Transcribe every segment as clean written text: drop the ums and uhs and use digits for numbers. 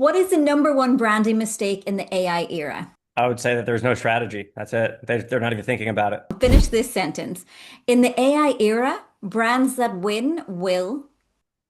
What is the number one branding mistake in the AI era? I would say that there's no strategy. That's it. They're not even thinking about it. Finish this sentence. In the AI era, brands that win will.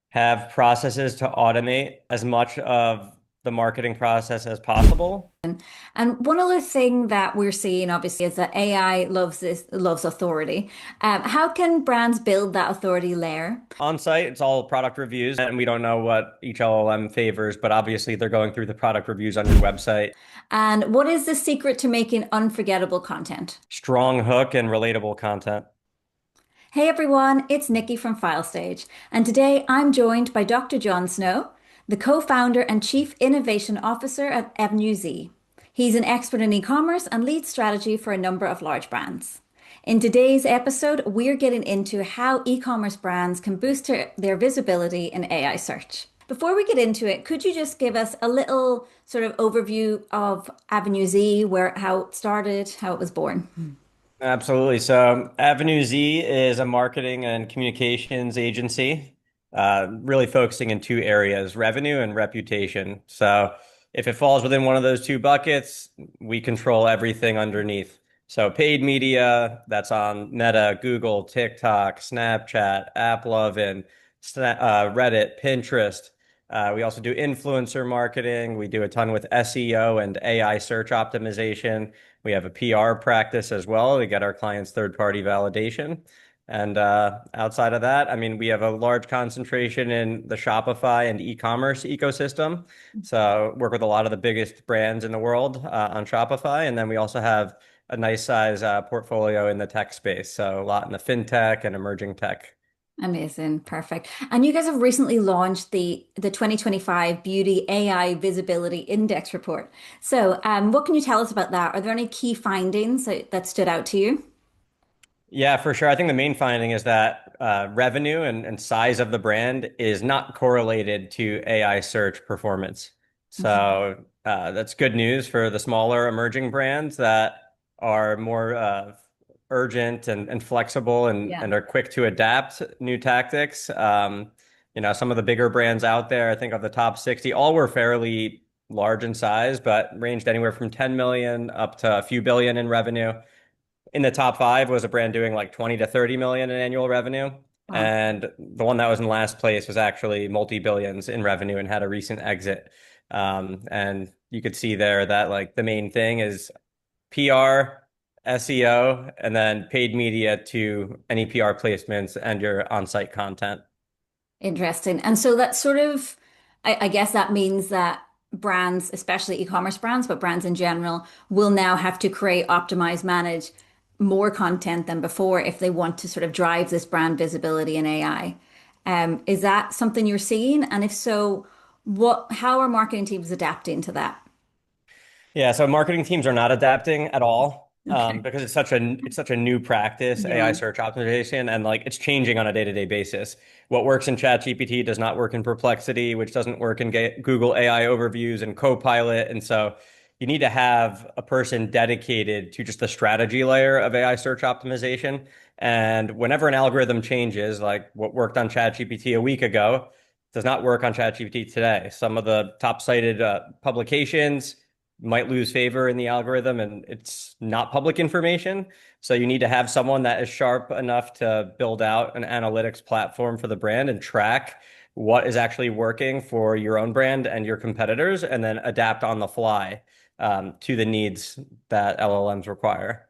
Have processes to automate as much of the marketing process as possible. And one other thing that we're seeing, obviously, is that AI loves authority. How can brands build that authority layer? On site, it's all product reviews, and we don't know what each LLM favors, but obviously they're going through the product reviews on your website. And what is the secret to making unforgettable content? Strong hook and relatable content. Hey everyone, it's Nikki from FileStage, and today I'm joined by Dr. Jon Snow, the co-founder and chief innovation officer at Avenue Z. He's an expert in e-commerce and leads strategy for a number of large brands. In today's episode, we're getting into how e-commerce brands can boost their visibility in AI search. Before we get into it, could you just give us a little sort of overview of Avenue Z, how it started, how it was born? Absolutely. So, Avenue Z is a marketing and communications agency, really focusing in two areas, revenue and reputation. So, if it falls within one of those two buckets, we control everything underneath. So, paid media, that's on Meta, Google, TikTok, Snapchat, AppLovin, Reddit, Pinterest. We also do influencer marketing. We do a ton with SEO and AI search optimization. We have a PR practice as well to get our clients third-party validation. And outside of that, I mean, we have a large concentration in the Shopify and e-commerce ecosystem. So work with a lot of the biggest brands in the world on Shopify. And then we also have a nice size portfolio in the tech space. So a lot in the fintech and emerging tech. Amazing. Perfect. And you guys have recently launched the 2025 Beauty AI Visibility Index report. So, what can you tell us about that? Are there any key findings that stood out to you? Yeah, for sure. I think the main finding is that revenue and size of the brand is not correlated to AI search performance. Okay. So that's good news for the smaller emerging brands that are more urgent and flexible Yeah. and are quick to adapt new tactics. Some of the bigger brands out there, I think of the top 60, all were fairly large in size, but ranged anywhere from 10 million up to a few billion in revenue. In the top five was a brand doing like 20 to 30 million in annual revenue. Wow. And the one that was in last place was actually multi-billions in revenue and had a recent exit. And you could see there that like the main thing is PR, SEO, and then paid media to any PR placements and your on-site content. Interesting. And so that sort of, I guess that means that brands, especially e-commerce brands, but brands in general, will now have to create, optimize, manage more content than before if they want to sort of drive this brand visibility in AI. Is that something you're seeing? And if so, how are marketing teams adapting to that? Yeah, so marketing teams are not adapting at all Okay. because it's such a new practice, AI Yeah. search optimization, and like it's changing on a day-to-day basis. What works in ChatGPT does not work in Perplexity, which doesn't work in Google AI overviews and Copilot, and so you need to have a person dedicated to just the strategy layer of AI search optimization. And whenever an algorithm changes, like what worked on ChatGPT a week ago, does not work on ChatGPT today. Some of the top cited publications might lose favor in the algorithm and it's not public information. So you need to have someone that is sharp enough to build out an analytics platform for the brand and track what is actually working for your own brand and your competitors, and then adapt on the fly to the needs that LLMs require.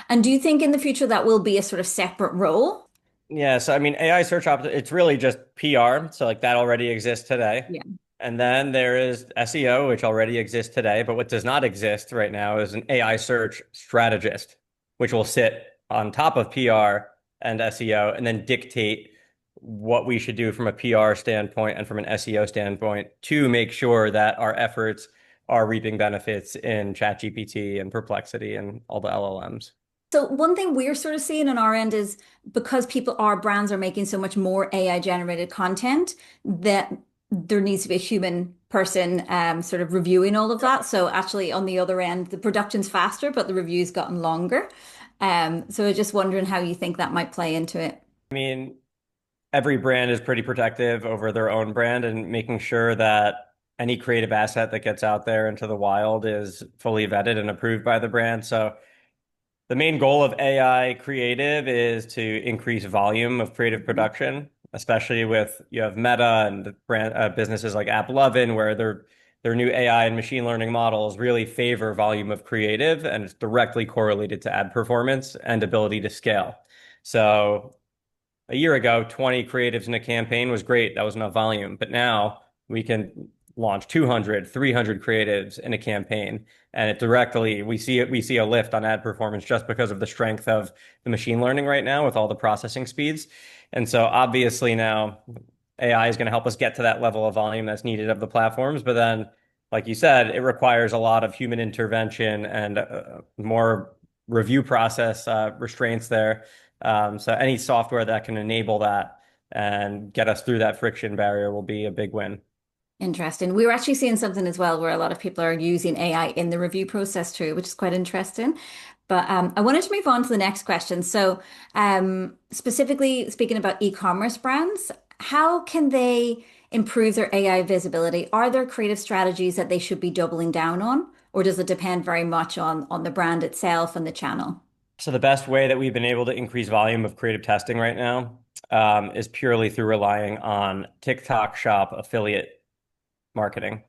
And do you think in the future that will be a sort of separate role? Yeah, so I mean, AI search it's really just PR. So like that already exists today. Yeah. And then there is SEO, which already exists today. But what does not exist right now is an AI search strategist, which will sit on top of PR and SEO and then dictate what we should do from a PR standpoint and from an SEO standpoint to make sure that our efforts are reaping benefits in ChatGPT and Perplexity and all the LLMs. So one thing we're sort of seeing on our end is because our brands are making so much more AI generated content that there needs to be a human person sort of reviewing all of that. So actually on the other end, the production's faster, but the review's gotten longer. So I was just wondering how you think that might play into it. I mean, every brand is pretty protective over their own brand and making sure that any creative asset that gets out there into the wild is fully vetted and approved by the brand. So the main goal of AI creative is to increase volume of creative production, especially with you have Meta and the brand businesses like AppLovin, where their new AI and machine learning models really favor volume of creative, and it's directly correlated to ad performance and ability to scale. So a year ago, 20 creatives in a campaign was great. That was enough volume. But now we can launch 200, 300 creatives in a campaign. And it directly, we see a lift on ad performance just because of the strength of the machine learning right now with all the processing speeds. And so obviously now AI is going to help us get to that level of volume that's needed of the platforms. But then, like you said, it requires a lot of human intervention and more review process restraints there. So any software that can enable that and get us through that friction barrier will be a big win. Interesting. We were actually seeing something as well where a lot of people are using AI in the review process too, which is quite interesting. But I wanted to move on to the next question. So, specifically speaking about e-commerce brands, how can they improve their AI visibility? Are there creative strategies that they should be doubling down on, or does it depend very much on the brand itself and the channel? So the best way that we've been able to increase volume of creative testing right now is purely through relying on TikTok Shop affiliate marketing.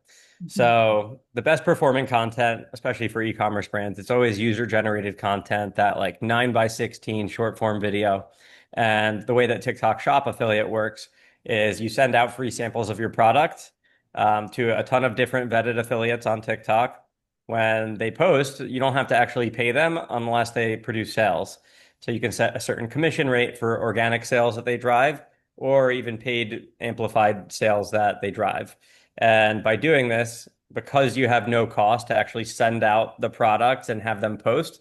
Mhm. So the best performing content, especially for e-commerce brands, it's always user-generated content, that like 9 by 16 short form video. And the way that TikTok Shop affiliate works is you send out free samples of your product to a ton of different vetted affiliates on TikTok. When they post, you don't have to actually pay them unless they produce sales. So you can set a certain commission rate for organic sales that they drive, or even paid amplified sales that they drive. And by doing this, because you have no cost to actually send out the products and have them post,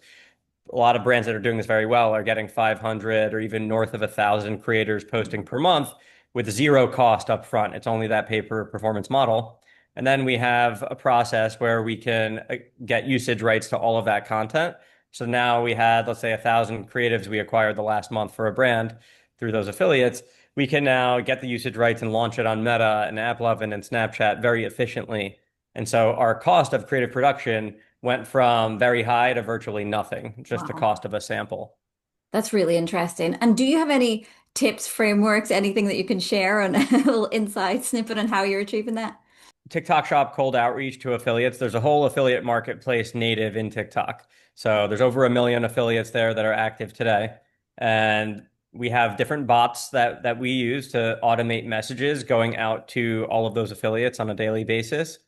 a lot of brands that are doing this very well are getting 500 or even north of 1,000 creators posting per month with zero cost up front. It's only that pay per performance model. And then we have a process where we can get usage rights to all of that content. So now we had, let's say, 1,000 creatives we acquired the last month for a brand through those affiliates. We can now get the usage rights and launch it on Meta and AppLovin and Snapchat very efficiently. And so our cost of creative production went from very high to virtually nothing, just the Wow. cost of a sample. That's really interesting. And do you have any tips, frameworks, anything that you can share on a little inside snippet on how you're achieving that? TikTok Shop cold outreach to affiliates. There's a whole affiliate marketplace native in TikTok. So there's over 1 million affiliates there that are active today. And we have different bots that we use to automate messages going out to all of those affiliates on a daily basis.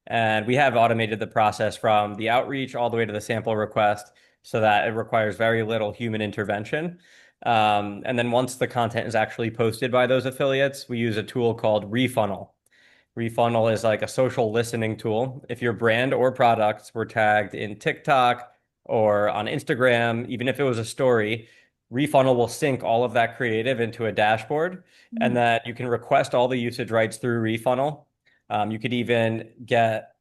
And we have automated the process from the outreach all the way to the sample request so that it requires very little human intervention. And then once the content is actually posted by those affiliates, we use a tool called Refunnel. Refunnel is like a social listening tool. If your brand or products were tagged in TikTok or on Instagram, even if it was a story, Refunnel will sync all of that creative into a dashboard, and Mm. that you can request all the usage rights through Refunnel. You could even get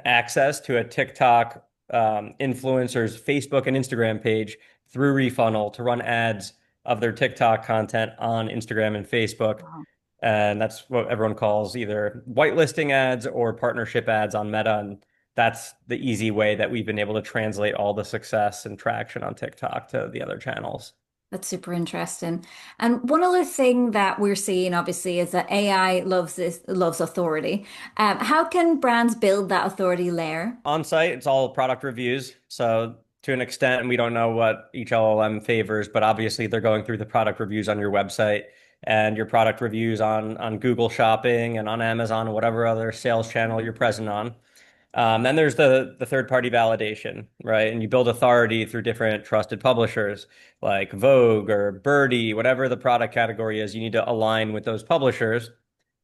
access to a TikTok influencer's Facebook and Instagram page through Refunnel to run ads of their TikTok content on Instagram and Facebook. Wow. And that's what everyone calls either whitelisting ads or partnership ads on Meta. And that's the easy way that we've been able to translate all the success and traction on TikTok to the other channels. That's super interesting. And one other thing that we're seeing, obviously, is that AI loves authority. How can brands build that authority layer? On site, it's all product reviews. So to an extent, we don't know what each LLM favors, but obviously they're going through the product reviews on your website and your product reviews on Google Shopping and on Amazon and whatever other sales channel you're present on. Then there's the third party validation, right? And you build authority through different trusted publishers like Vogue or Birdie, whatever the product category is. You need to align with those publishers.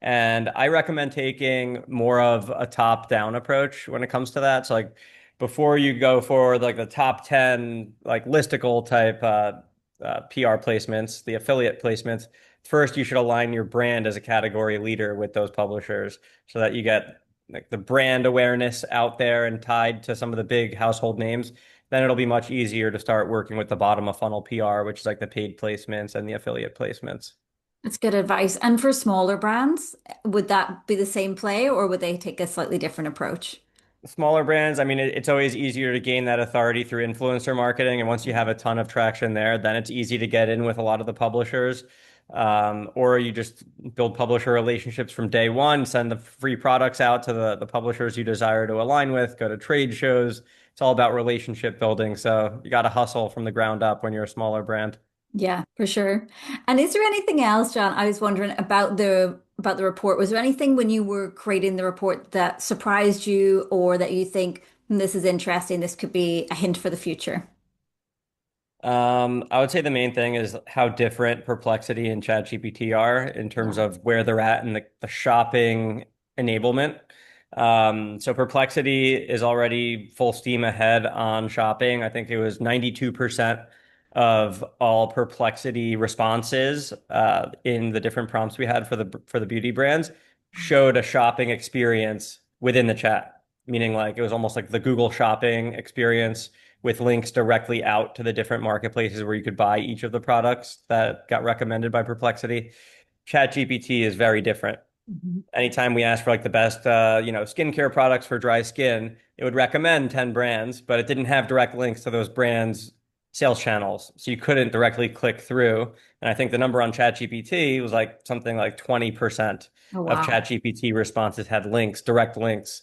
And I recommend taking more of a top down approach when it comes to that. So like before you go for like the top 10 like listicle type PR placements, the affiliate placements, first you should align your brand as a category leader with those publishers so that you get like the brand awareness out there and tied to some of the big household names. Then it'll be much easier to start working with the bottom of funnel PR, which is like the paid placements and the affiliate placements. That's good advice. And for smaller brands, would that be the same play or would they take a slightly different approach? Smaller brands, I mean, it's always easier to gain that authority through influencer marketing. And once you have a ton of traction there, then it's easy to get in with a lot of the publishers. Or you just build publisher relationships from day one, send the free products out to the publishers you desire to align with, go to trade shows. It's all about relationship building. So you got to hustle from the ground up when you're a smaller brand. Yeah, for sure. And is there anything else, John? I was wondering about the report. Was there anything when you were creating the report that surprised you or that you think, "Hmm, this is interesting, this could be a hint for the future?" I would say the main thing is how different Perplexity and ChatGPT are in terms Yeah. of where they're at in the shopping enablement. So Perplexity is already full steam ahead on shopping. I think it was 92% of all Perplexity responses in the different prompts we had for the beauty brands showed a shopping experience within the chat, meaning like it was almost like the Google shopping experience with links directly out to the different marketplaces where you could buy each of the products that got recommended by Perplexity. ChatGPT is very different. Mhm. Anytime we asked for like the best, skincare products for dry skin, it would recommend 10 brands, but it didn't have direct links to those brands' sales channels. So you couldn't directly click through. And I think the number on ChatGPT was like something like 20% Oh, of wow. ChatGPT responses had links, direct links,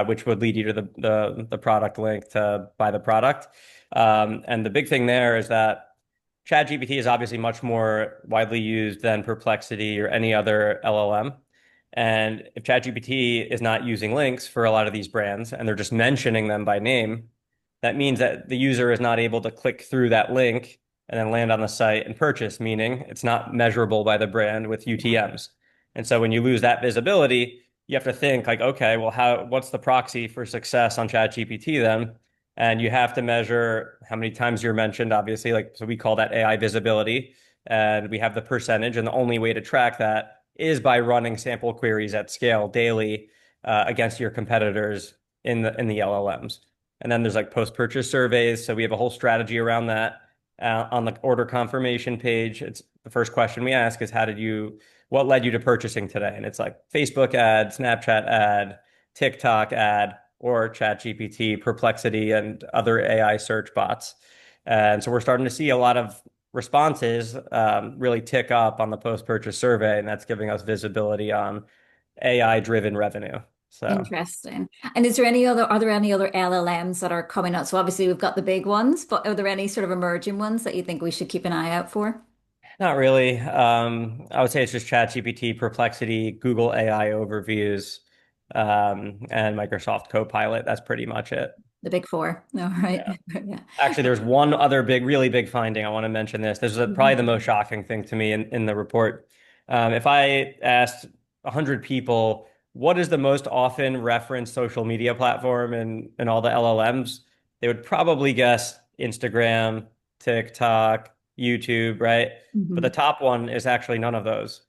which would lead you to the product link to buy the product. And the big thing there is that ChatGPT is obviously much more widely used than Perplexity or any other LLM. And if ChatGPT is not using links for a lot of these brands and they're just mentioning them by name, that means that the user is not able to click through that link and then land on the site and purchase, meaning it's not measurable by the brand with UTMs. And so when you lose that visibility, you have to think like, okay, well, what's the proxy for success on ChatGPT then? And you have to measure how many times you're mentioned, obviously, like so we call that AI visibility. And we have the percentage, and the only way to track that is by running sample queries at scale daily against your competitors in the LLMs. And then there's like post-purchase surveys. So we have a whole strategy around that. On the order confirmation page, it's the first question we ask is what led you to purchasing today? And it's like Facebook ad, Snapchat ad, TikTok ad, or ChatGPT, Perplexity, and other AI search bots. And so we're starting to see a lot of responses really tick up on the post-purchase survey, and that's giving us visibility on AI-driven revenue. So Interesting. And are there any other LLMs that are coming out? So obviously we've got the big ones, but are there any sort of emerging ones that you think we should keep an eye out for? not really. I would say it's just ChatGPT, Perplexity, Google AI overviews, and Microsoft Copilot. That's pretty much it. The big four. All right. Yeah. Yeah. Actually, there's one other really big finding. I want to mention this. This is probably the most shocking thing to me in the report. If I asked 100 people, what is the most often referenced social media platform in all the LLMs, they would probably guess Instagram, TikTok, YouTube, right? But the Mhm. top one is actually none of those.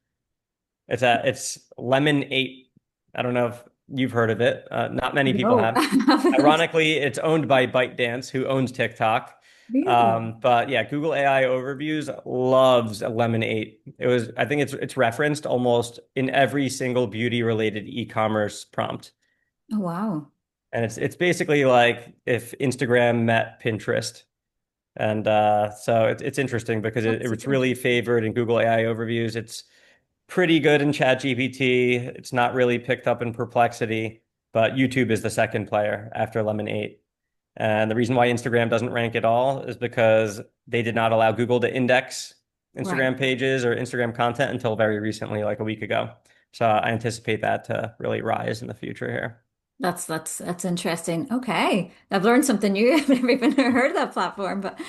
It's Lemon 8. I don't know if you've heard of it. Not many people No, have. I haven't. Ironically, it's owned by ByteDance, who owns TikTok. Really? But yeah, Google AI Overviews loves Lemon 8. I think it's referenced almost in every single beauty related e-commerce prompt. Oh, wow. And it's basically like if Instagram met Pinterest. And so it's interesting because That's it's really favored in Google AI Overviews. It's pretty good in ChatGPT. It's not really picked up in Perplexity, but YouTube is the second player after Lemon 8. And the reason why Instagram doesn't rank at all is because they did not allow Google to index right. Instagram pages or Instagram content until very recently, like a week ago. So I anticipate that to really rise in the future here. That's interesting. Okay. I've learned something new. I've never even heard of that platform. But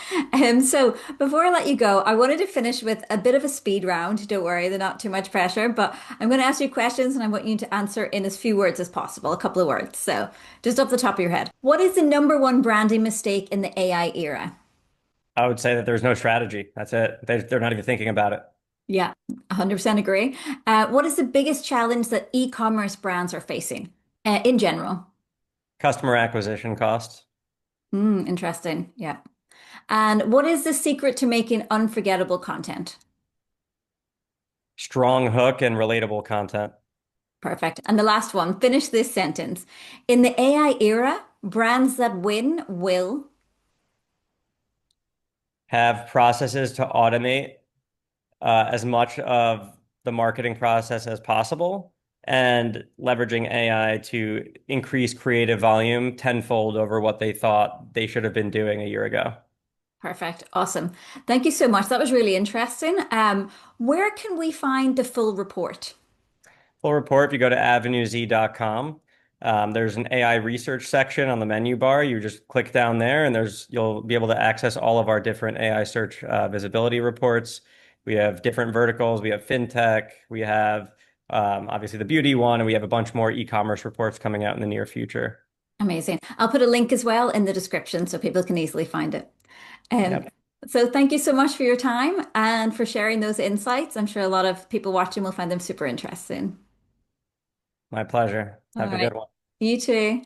so before I let you go, I wanted to finish with a bit of a speed round. Don't worry, they're not too much pressure, but I'm going to ask you questions and I want you to answer in as few words as possible, a couple of words. So just off the top of your head. What is the number one branding mistake in the AI era? I would say that there's no strategy. That's it. They're not even thinking about it. Yeah, 100% agree. What is the biggest challenge that e-commerce brands are facing in general? Customer acquisition costs. Interesting. Yeah. And what is the secret to making unforgettable content? Strong hook and relatable content. Perfect. And the last one, finish this sentence. In the AI era, brands that win will. Have processes to automate as much of the marketing process as possible and leveraging AI to increase creative volume tenfold over what they thought they should have been doing a year ago. Perfect. Awesome. Thank you so much. That was really interesting. Where can we find the full report? Full report, if you go to avenuez.com, there's an AI research section on the menu bar. You just click down there, and you'll be able to access all of our different AI search visibility reports. We have different verticals. We have fintech. We have obviously the beauty one, and we have a bunch more e-commerce reports coming out in the near future. Amazing. I'll put a link as well in the description so people can easily find it. Um, Yep, so thank you so much for your time and for sharing those insights. I'm sure a lot of people watching will find them super interesting. my pleasure. All Have a right. good one. You too.